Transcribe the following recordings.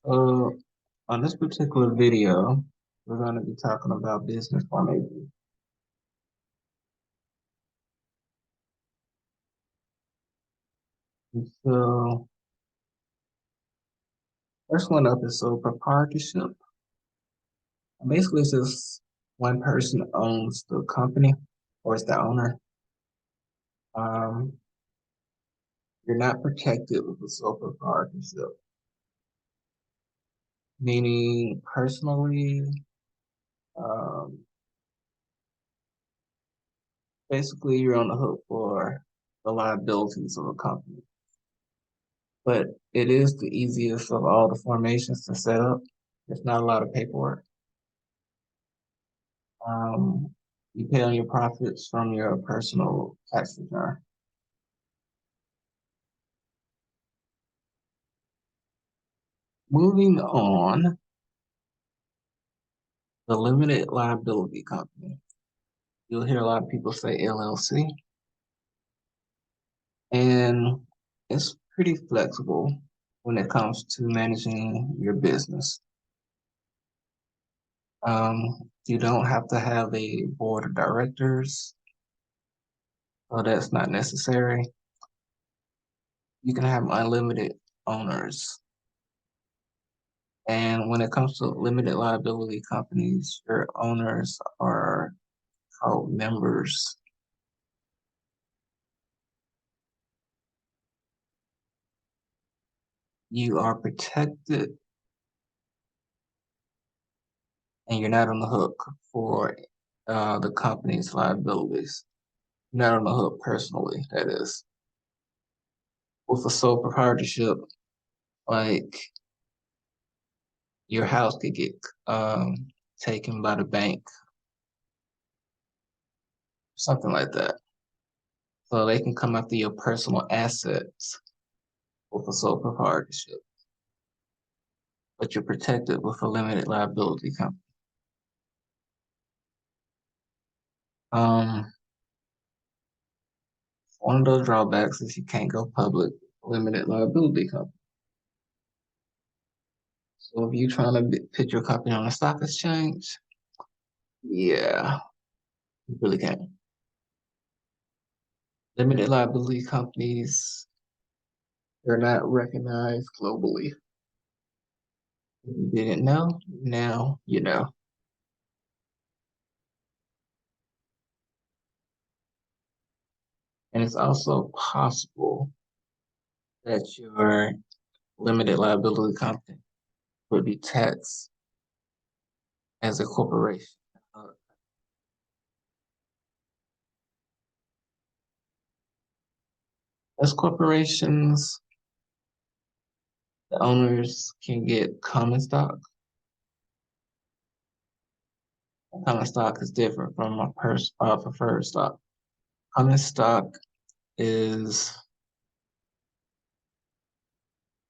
So on this particular video, we're going to be talking about business formation. And so first one up is proprietorship. Basically, it's just one person owns the company or is the owner. Um, you're not protected with a sole proprietorship, meaning personally, um, basically you're on the hook for the liabilities of a company. But it is the easiest of all the formations to set up. There's not a lot of paperwork. You pay on your profits from your personal tax return. Moving on, the limited liability company. You'll hear a lot of people say LLC, and it's pretty flexible when it comes to managing your business. You don't have to have a board of directors, so that's not necessary. You can have unlimited owners. And when it comes to limited liability companies, your owners are called members. You are protected and you're not on the hook for the company's liabilities. You're not on the hook personally, that is. With a sole proprietorship, like your house could get taken by the bank, something like that. So they can come after your personal assets with a sole proprietorship, but you're protected with a limited liability company. Um, One of those drawbacks is you can't go public, limited liability company. So if you're trying to put your company on a stock exchange, yeah, you really can't. Limited liability companies, they're not recognized globally. If you didn't know, now you know. And it's also possible that your limited liability company would be taxed as a corporation. Uh, as corporations, the owners can get common stock. Common stock is different from a preferred stock. Common stock is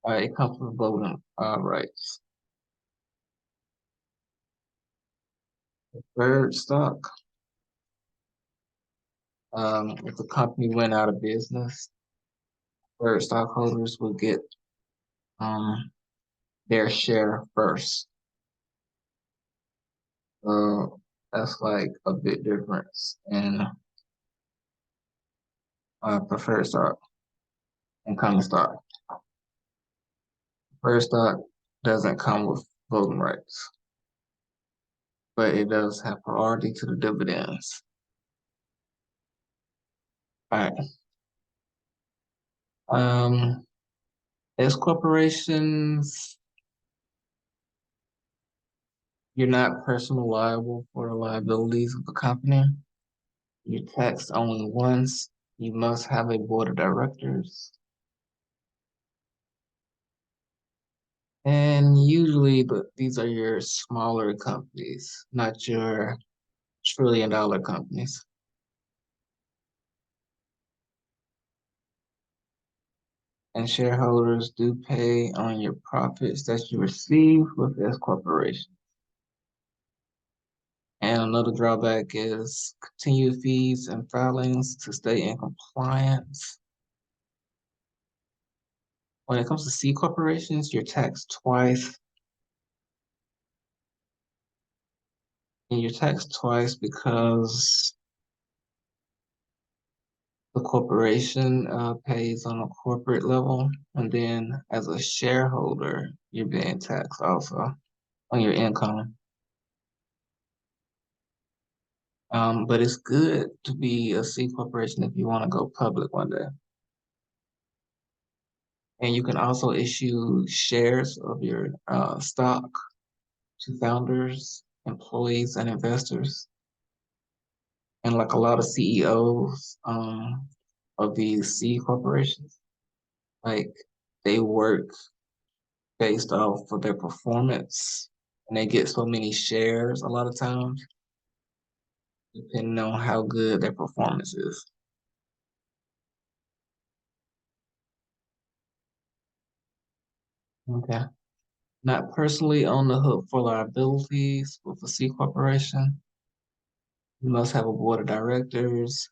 it comes with voting rights. Preferred stock, if the company went out of business, preferred stockholders will get um, their share first. So that's like a big difference in preferred stock and common stock. Preferred stock doesn't come with voting rights, but it does have priority to the dividends. All right. Um, as corporations, you're not personally liable for the liabilities of the company. You're taxed only once. You must have a board of directors. And usually, these are your smaller companies, not your trillion-dollar companies. And shareholders do pay on your profits that you receive with this corporation. And another drawback is continued fees and filings to stay in compliance. When it comes to C corporations, you're taxed twice. And you're taxed twice because the corporation pays on a corporate level, and then as a shareholder, you're being taxed also on your income. But it's good to be a C corporation if you want to go public one day. And you can also issue shares of your stock to founders, employees, and investors. And like a lot of CEOs of these C corporations, like they work based off of their performance, and they get so many shares a lot of times, depending on how good their performance is. Okay. Not personally on the hook for liabilities with a C corporation. You must have a board of directors,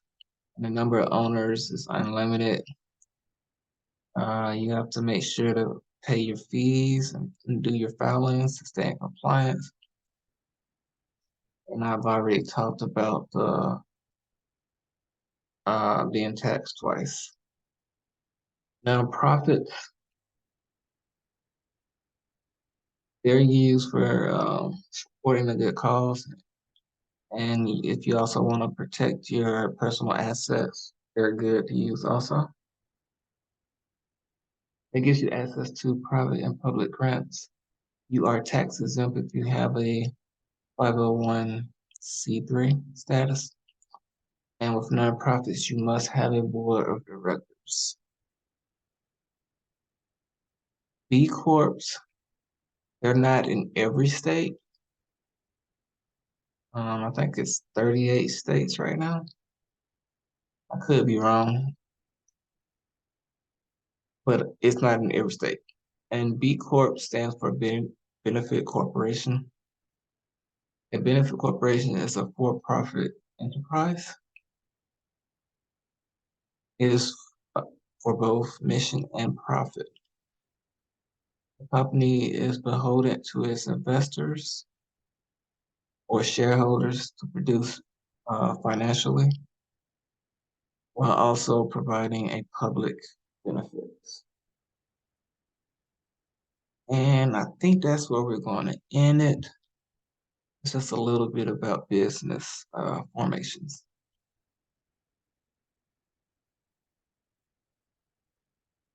and the number of owners is unlimited. You have to make sure to pay your fees and do your filings to stay in compliance. And I've already talked about the being taxed twice. Nonprofits, they're used for supporting a good cause. And if you also want to protect your personal assets, they're good to use also. It gives you access to private and public grants. You are tax exempt if you have a 501c3 status. And with nonprofits, you must have a board of directors. B Corps, they're not in every state. I think it's 38 states right now. I could be wrong, but it's not in every state. And B Corp stands for Benefit Corporation. A benefit corporation is a for-profit enterprise. It is for both mission and profit. The company is beholden to its investors or shareholders to produce financially while also providing a public benefit. And I think that's where we're going to end it. It's just a little bit about business formations.